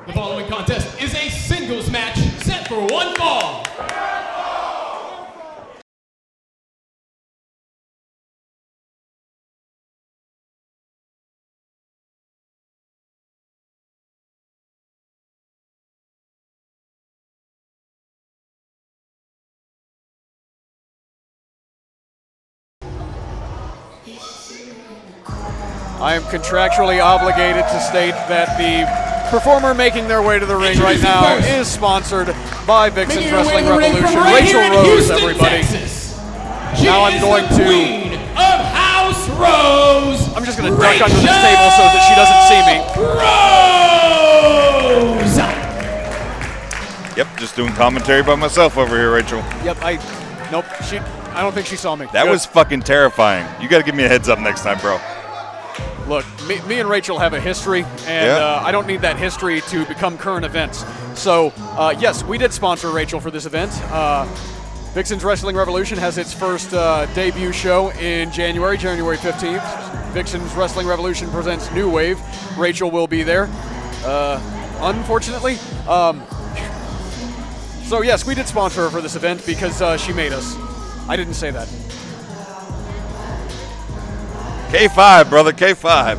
The following contest is a singles match set for one fall. I am contractually obligated to state that the performer making their way to the ring right now is sponsored by Vixen's Wrestling Revolution. Rachel Rose, everybody. Now I'm going to. Queen of House Rose. I'm just going to duck under this table so that she doesn't see me. Yep, just doing commentary by myself over here, Rachel. Yep, nope. I don't think she saw me. That was fucking terrifying. You got to give me a heads up next time, bro. Look, me and Rachel have a history, and I don't need that history to become current events. So, yes, we did sponsor Rachel for this event. Vixen's Wrestling Revolution has its first debut show in January 15th. Vixen's Wrestling Revolution presents New Wave. Rachel will be there, unfortunately. So, yes, we did sponsor her for this event because she made us. I didn't say that. K5, brother, K5.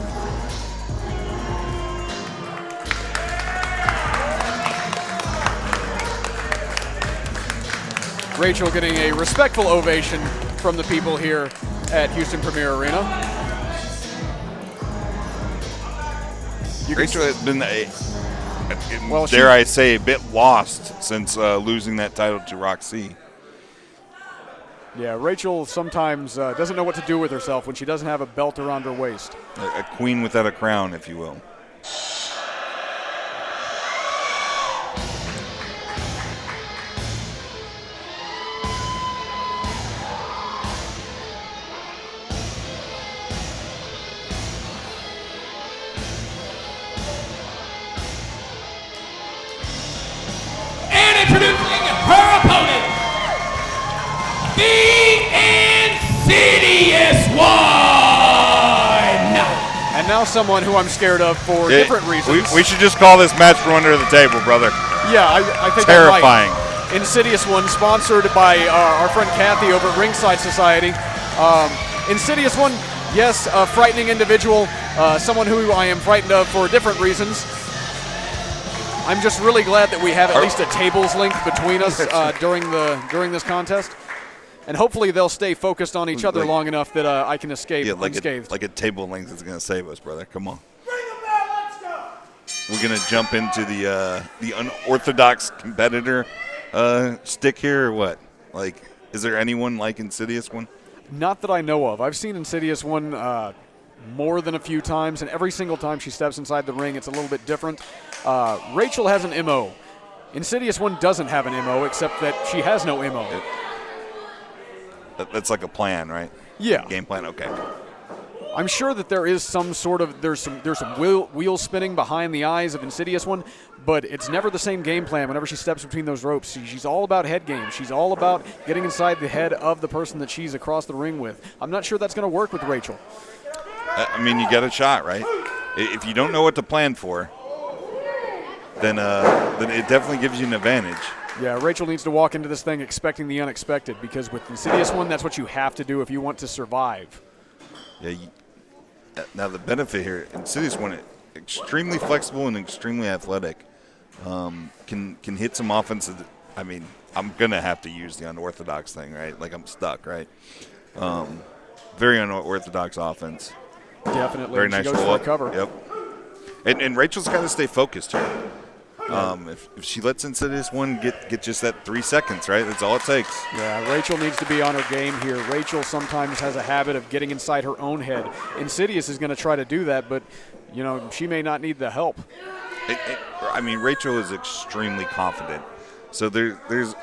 Rachel getting a respectful ovation from the people here at Houston Premier Arena. Rachel has been dare I say, a bit lost since losing that title to Roxy. Yeah, Rachel sometimes doesn't know what to do with herself when she doesn't have a belt around her waist. A queen without a crown, if you will. And introducing her opponent, the Insidious One! And now someone who I'm scared of for different reasons. We should just call this match from under the table, brother. Yeah, I think terrifying. I might. Insidious One, sponsored by our friend Kathy over at Ringside Society. Insidious One, yes, a frightening individual, someone who I am frightened of for different reasons. I'm just really glad that we have at least a tables link between us during this contest. And hopefully they'll stay focused on each other long enough that I can escape unscathed. Like a table length is going to save us, brother. Come on. Bring them back, let's go. We're going to jump into the unorthodox competitor stick here or what? Like, is there anyone like Insidious One? Not that I know of. I've seen Insidious One more than a few times, and every single time she steps inside the ring, it's a little bit different. Rachel has an MO. Insidious One doesn't have an MO, except that she has no MO. That's like a plan, right? Yeah. Game plan, okay. I'm sure that there is some sort of there's some wheel spinning behind the eyes of Insidious One, but it's never the same game plan whenever she steps between those ropes. She's all about head game. She's all about getting inside the head of the person that she's across the ring with. I'm not sure that's going to work with Rachel. I mean, you get a shot, right? If you don't know what to plan for, then it definitely gives you an advantage. Yeah, Rachel needs to walk into this thing expecting the unexpected, because with Insidious One, that's what you have to do if you want to survive. Yeah. Now the benefit here, Insidious One, extremely flexible and extremely athletic. Can hit some offensive. I mean, I'm gonna have to use the unorthodox thing, right? Like I'm stuck, right? Very unorthodox offense. Definitely. Very nice roll up. Cover. Yep. And Rachel's got to stay focused here. If she lets Insidious One get just that 3 seconds, right? That's all it takes. Yeah, Rachel needs to be on her game here. Rachel sometimes has a habit of getting inside her own head. Insidious is going to try to do that, but, you know, she may not need the help. I mean, Rachel is extremely confident. So there's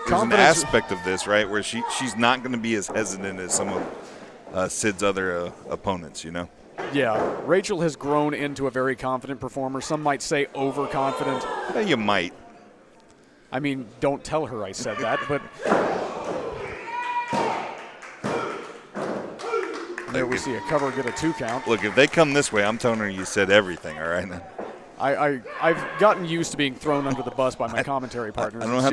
an aspect of this, right, where she's not going to be as hesitant as some of Sid's other opponents, you know? Yeah, Rachel has grown into a very confident performer. Some might say overconfident. Yeah, you might. I mean, don't tell her I said that, but there we see a cover get a 2 count. Look, if they come this way, I'm telling her you said everything, all right? I've gotten used to being thrown under the bus by my commentary partners. I don't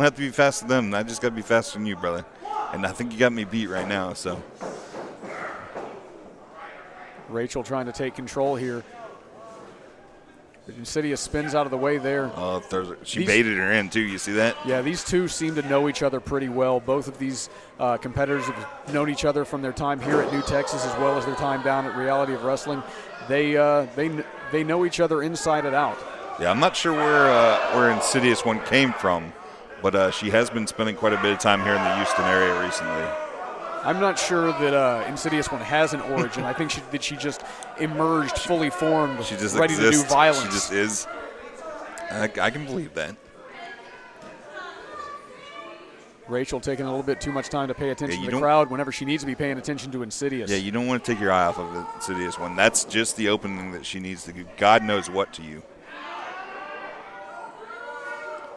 have to be fast to them. I just got to be faster than you, brother. And I think you got me beat right now. So Raychell trying to take control here. Insidious spins out of the way there. oh, she baited her in too. You see that? Yeah, these two seem to know each other pretty well. Both of these competitors have known each other from their time here at New Texas as well as their time down at Reality of Wrestling. They know each other inside and out. Yeah, I'm not sure where Insidious one came from, but she has been spending quite a bit of time here in the Houston area recently. I'm not sure that Insidious one has an origin. I think she just emerged fully formed, She just ready exists. to do violence. She just is. I can believe that. Raychell taking a little bit too much time to pay attention Yeah, to the crowd whenever she needs to be paying attention to Insidious. Yeah, you don't want to take your eye off of the Insidious one. That's just the opening that she needs to do. God knows what to you.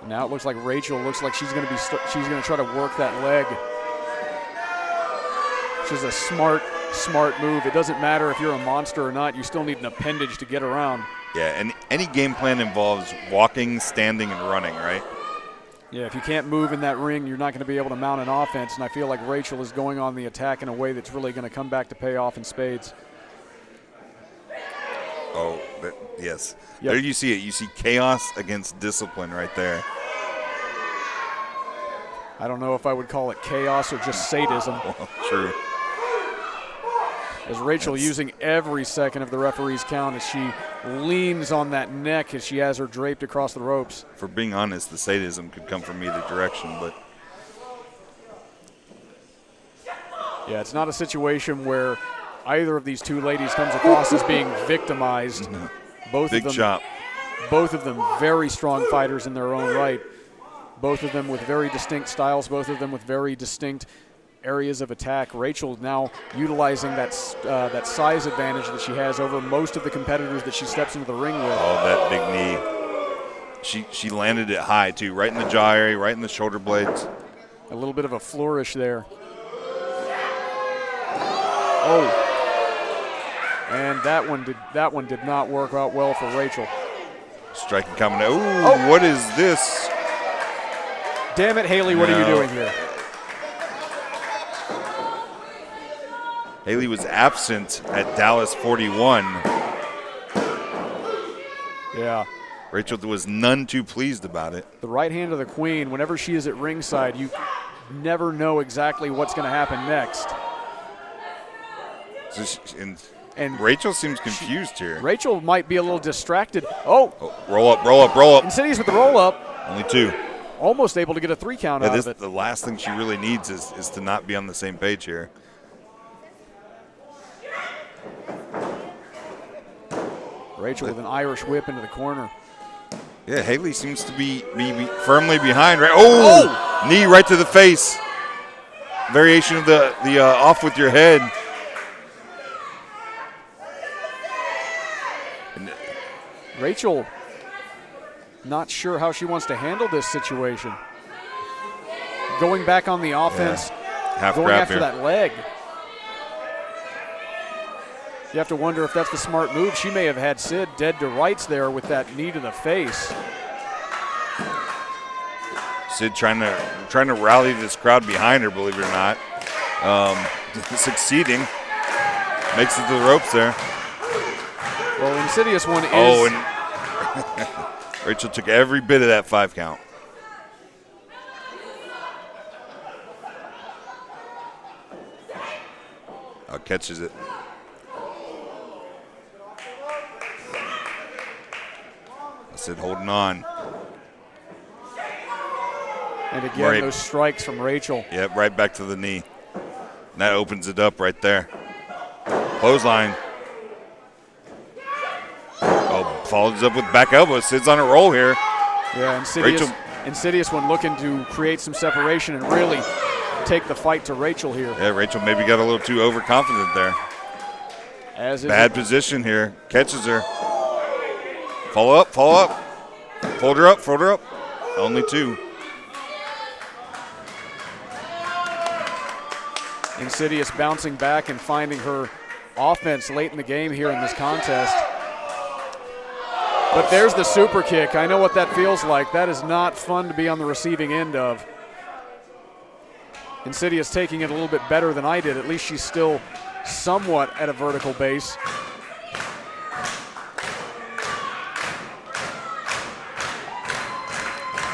Now it looks like Raychell looks like she's going to try to work that leg. Which is a smart move. It doesn't matter if you're a monster or not. You still need an appendage to get around. Yeah, and any game plan involves walking, standing, and running, right? Yeah, if you can't move in that ring, you're not going to be able to mount an offense, and I feel like Raychell is going on the attack in a way that's really going to come back to pay off in spades. Oh, yes. Yep. There you see it. You see chaos against discipline right there. I don't know if I would call it chaos or just sadism. Well, true. As Raychell using every second of the referee's count as she leans on that neck as she has her draped across the ropes. For being honest, the sadism could come from either direction, but yeah, it's not a situation where either of these two ladies comes across as being victimized. no. Both Big of them, chop. Both of them very strong fighters in their own right. Both of them with very distinct styles. Both of them with very distinct areas of attack. Raychell now utilizing that size advantage that she has over most of the competitors that she steps into the ring with. Oh, that big knee. She landed it high, too, right in the jaw area, right in the shoulder blades. A little bit of a flourish there. Oh. And that one did not work out well for Raychell. Striking coming. Oh, what is this? Damn it, Haley, what are you doing here? Haley was absent at Dallas 41. Yeah. Raychell was none too pleased about it. The right hand of the queen, whenever she is at ringside, you never know exactly what's going to happen next. And Raychell seems confused here. Raychell might be a little distracted. Oh, roll up, roll up, roll up. Insidious with the roll up. Only two. Almost able to get a 3 count out of it. The last thing she really needs is to not be on the same page here. Raychell with an Irish whip into the corner. Yeah, Haley seems to be firmly behind. Right? Oh! Knee right to the face. Variation of the off with your head. Raychell not sure how she wants to handle this situation. Going back on the offense, going after here. that leg. You have to wonder if that's the smart move. She may have had Sid dead to rights there with that knee to the face. Sid trying to rally this crowd behind her, believe it or not. Succeeding. Makes it to the ropes there. Well, Insidious one is... Oh, and Raychell took every bit of that 5 count. Oh, catches it. I said holding on. And again, those strikes from Raychell. Yep, right back to the knee. And that opens it up right there. Clothesline. Oh, follows up with back elbow. Sid's on a roll here. Yeah, Insidious one looking to create some separation and really take the fight to Raychell here. Yeah, Raychell maybe got a little too overconfident there. Bad position here. Catches her. Follow up, follow up. Fold her up, fold her up. Only 2. Insidious bouncing back and finding her offense late in the game here in this contest. But there's the super kick. I know what that feels like. That is not fun to be on the receiving end of. Insidious taking it a little bit better than I did. At least she's still somewhat at a vertical base.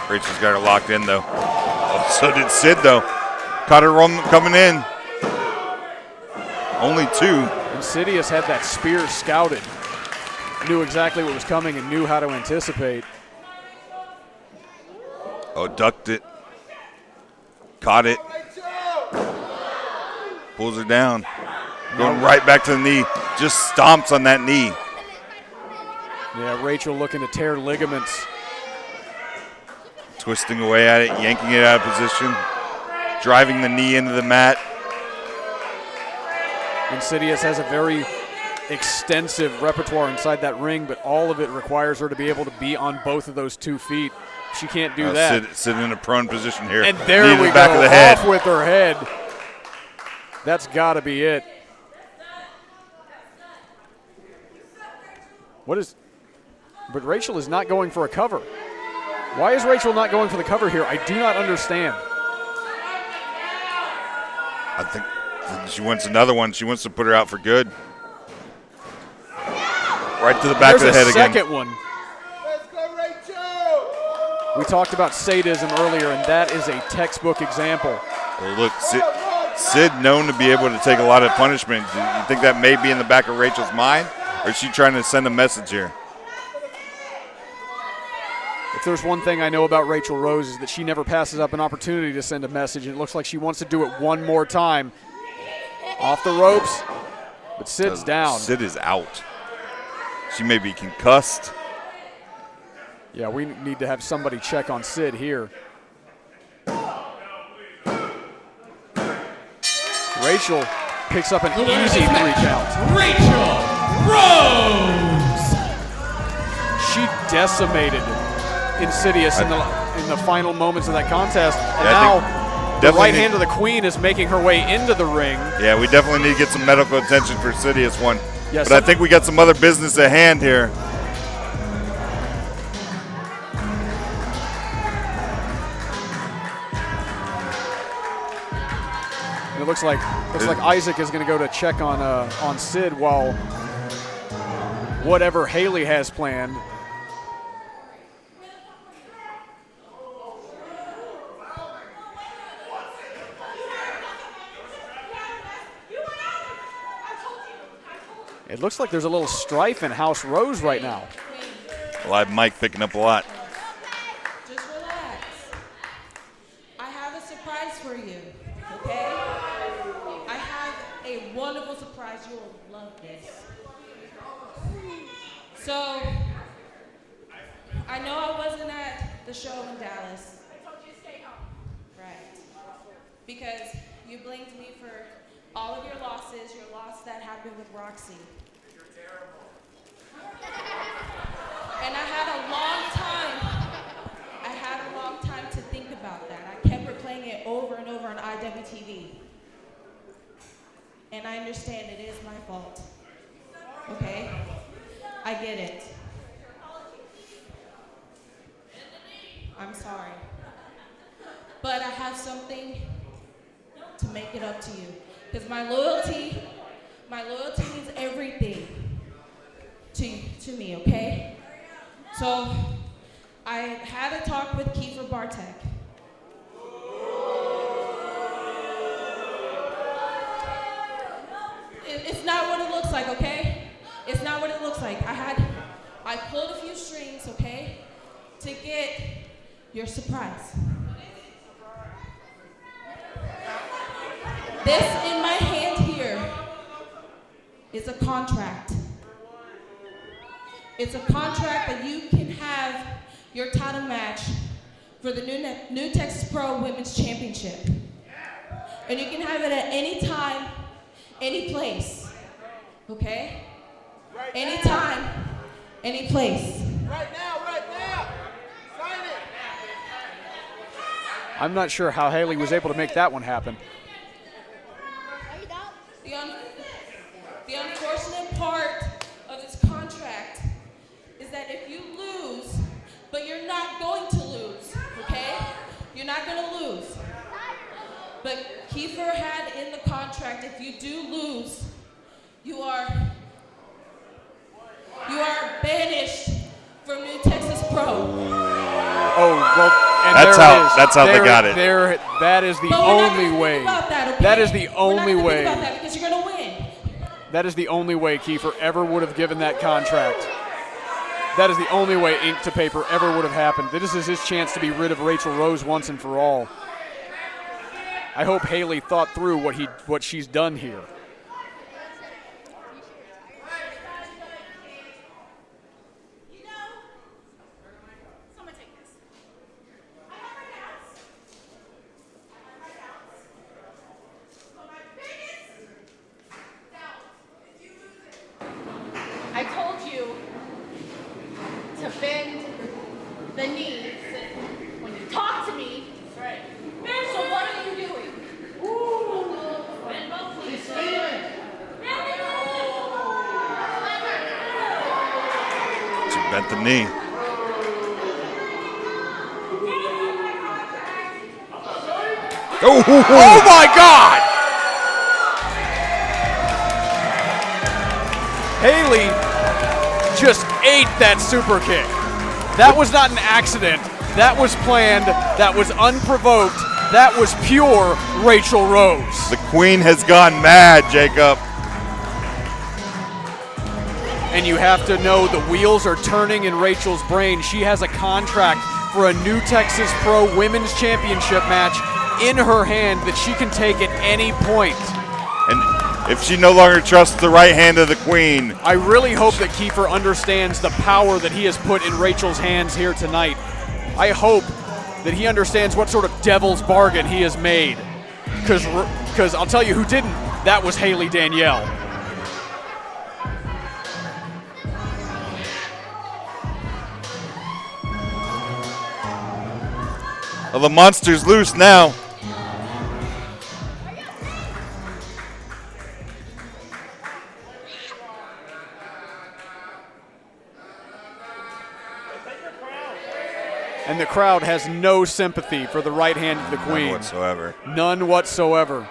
Rachel's got her locked in, though. Oh, so did Sid, though. Caught her run coming in. Only 2. Insidious had that spear scouted. Knew exactly what was coming and knew how to anticipate. Oh, ducked it. Caught it. Pulls her down. Going right back to the knee. Just stomps on that knee. Yeah, Raychell looking to tear ligaments. Twisting away at it, yanking it out of position. Driving the knee into the mat. Insidious has a very extensive repertoire inside that ring, but all of it requires her to be able to be on both of those 2 feet. She can't do that. Sit in a prone position here. And there we back go, of the head. off with her head. That's got to be it. But Raychell is not going for a cover. Why is Raychell not going for the cover here? I do not understand. I think she wants another one. She wants to put her out for good. Right to the back of the head again. There's a second one. Let's go, Raychell! We talked about sadism earlier, and that is a textbook example. Well, look, Sid known to be able to take a lot of punishment. Do you think that may be in the back of Rachel's mind? Or is she trying to send a message here? If there's one thing I know about Raychell Rose is that she never passes up an opportunity to send a message, and it looks like she wants to do it one more time. Off the ropes, but Sid's down. Sid is out. She may be concussed. Yeah, we need to have somebody check on Sid here. Raychell picks up an easy 3 count. Raychell Rose! She decimated Insidious in the final moments of that contest, and yeah, now the right hand of the Queen is making her way into the ring. Yeah, we definitely need to get some medical attention for Insidious one. Yes, but I think we got some other business at hand here. It looks like Isaac is going to go to check on Sid while whatever Haley has planned. It looks like there's a little strife in House Rose right now. Live mic picking up a lot. Just relax. I have a surprise for you, okay? I have a wonderful surprise. You will love this. So, I know I wasn't at the show in Dallas. I told you to stay home. Right. Because you blamed me for all of your losses, your loss that happened with Roxy. You're terrible. And I had a long time to think about that. I kept replaying it over and over on IWTV. And I understand it is my fault. Okay? I get it. I'm sorry. But I have something to make it up to you. Because my loyalty means everything to me, okay? So I had a talk with Kiefer Bartek. It's not what it looks like, okay? It's not what it looks like. I pulled a few strings, okay, to get your surprise. This in my hand here is a contract. It's a contract that you can have your title match for the New Texas Pro Women's Championship. And you can have it at any time, any place. Okay? Anytime, any place. Right now. Sign it. I'm not sure how Haley was able to make that one happen. The unfortunate part of this contract is that if you You're not going to lose. But Kiefer had in the contract, if you do lose, you are banished from New Texas Pro. Oh, well, and That's there how- it is. that's how they got it. That is the But we're not only gonna way. think about that, okay? That is the We're only not gonna way. think about that because you're going to win. That is the only way Kiefer ever would have given that contract. That is the only way ink to paper ever would have happened. This is his chance to be rid of Raychell Rose once and for all. I hope Haley thought through what she's done here. I told you to bend the knees when you talk to me. That's right. So what are you doing? Bend both knees. She bent the knee. Oh my God! Haley just ate that super kick. That was not an accident. That was planned. That was unprovoked. That was pure Raychell Rose. The queen has gone mad, Jacob. And you have to know the wheels are turning in Rachel's brain. She has a contract for a New Texas Pro Women's Championship match in her hand that she can take at any point. And if she no longer trusts the right hand of the queen, I really hope that Kiefer understands the power that he has put in Rachel's hands here tonight. I hope that he understands what sort of devil's bargain he has made. Because I'll tell you who didn't. That was Haley Danielle. well, the monster's loose now. And the crowd has no sympathy for the right hand of the queen. None whatsoever. None whatsoever.